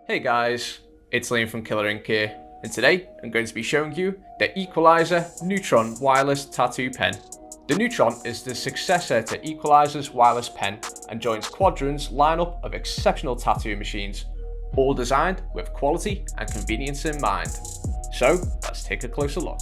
Hey guys, it's Liam from Killer Ink here, and today I'm going to be showing you the Equalizer Neutron Wireless Tattoo Pen. The Neutron is the successor to Equalizer's wireless pen and joins Quadron's lineup of exceptional tattoo machines, all designed with quality and convenience in mind. So let's take a closer look.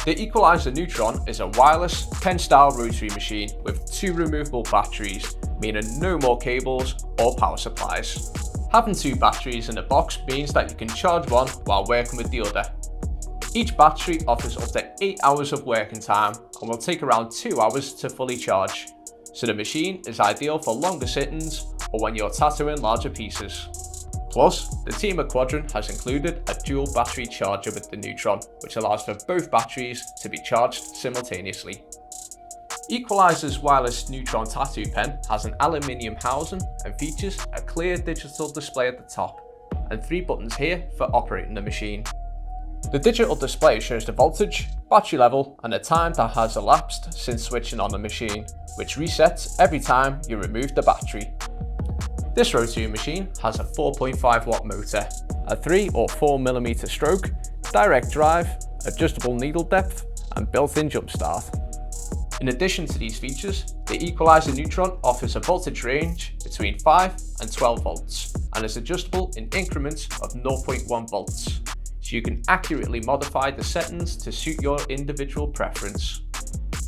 The Equalizer Neutron is a wireless, pen-style rotary machine with two removable batteries, meaning no more cables or power supplies. Having two batteries in a box means that you can charge one while working with the other. Each battery offers up to 8 hours of working time and will take around 2 hours to fully charge, so the machine is ideal for longer sittings or when you're tattooing larger pieces. Plus, the team at Quadron has included a dual battery charger with the Neutron, which allows for both batteries to be charged simultaneously. Equalizer's wireless Neutron tattoo pen has an aluminium housing and features a clear digital display at the top, and 3 buttons here for operating the machine. The digital display shows the voltage, battery level, and the time that has elapsed since switching on the machine, which resets every time you remove the battery. This rotary machine has a 4.5 watt motor, a 3 or 4mm stroke, direct drive, adjustable needle depth, and built-in jump start. In addition to these features, the Equalizer Neutron offers a voltage range between 5 and 12 volts and is adjustable in increments of 0.1 volts, so you can accurately modify the settings to suit your individual preference.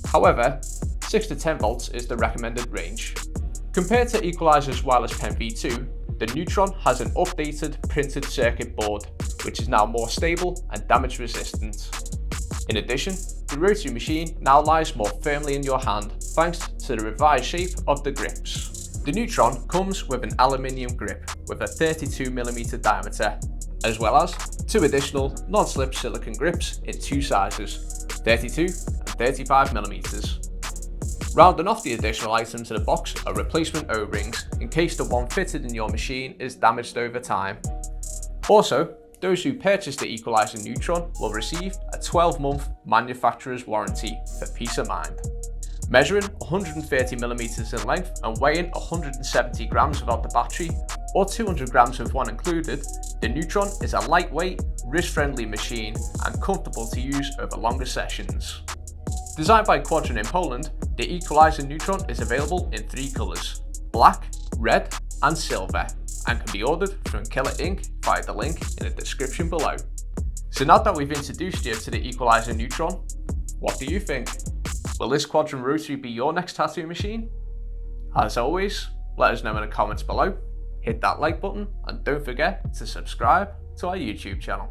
However, 6 to 10 volts is the recommended range. Compared to Equalizer's Wireless Pen V2, the Neutron has an updated printed circuit board, which is now more stable and damage resistant. In addition, the rotary machine now lies more firmly in your hand thanks to the revised shape of the grips. The Neutron comes with an aluminium grip with a 32mm diameter, as well as 2 additional non-slip silicone grips in 2 sizes, 32 and 35mm. Rounding off the additional items in the box are replacement O-rings in case the one fitted in your machine is damaged over time. Also, those who purchase the Equalizer Neutron will receive a 12-month manufacturer's warranty for peace of mind. Measuring 130mm in length and weighing 170 grams without the battery, or 200 grams with one included, the Neutron is a lightweight, wrist-friendly machine and comfortable to use over longer sessions. Designed by Quadron in Poland, the Equalizer Neutron is available in 3 colours, black, red and silver, and can be ordered from Killer Ink via the link in the description below. So now that we've introduced you to the Equalizer Neutron, what do you think? Will this Quadron rotary be your next tattoo machine? As always, let us know in the comments below, hit that like button and don't forget to subscribe to our YouTube channel.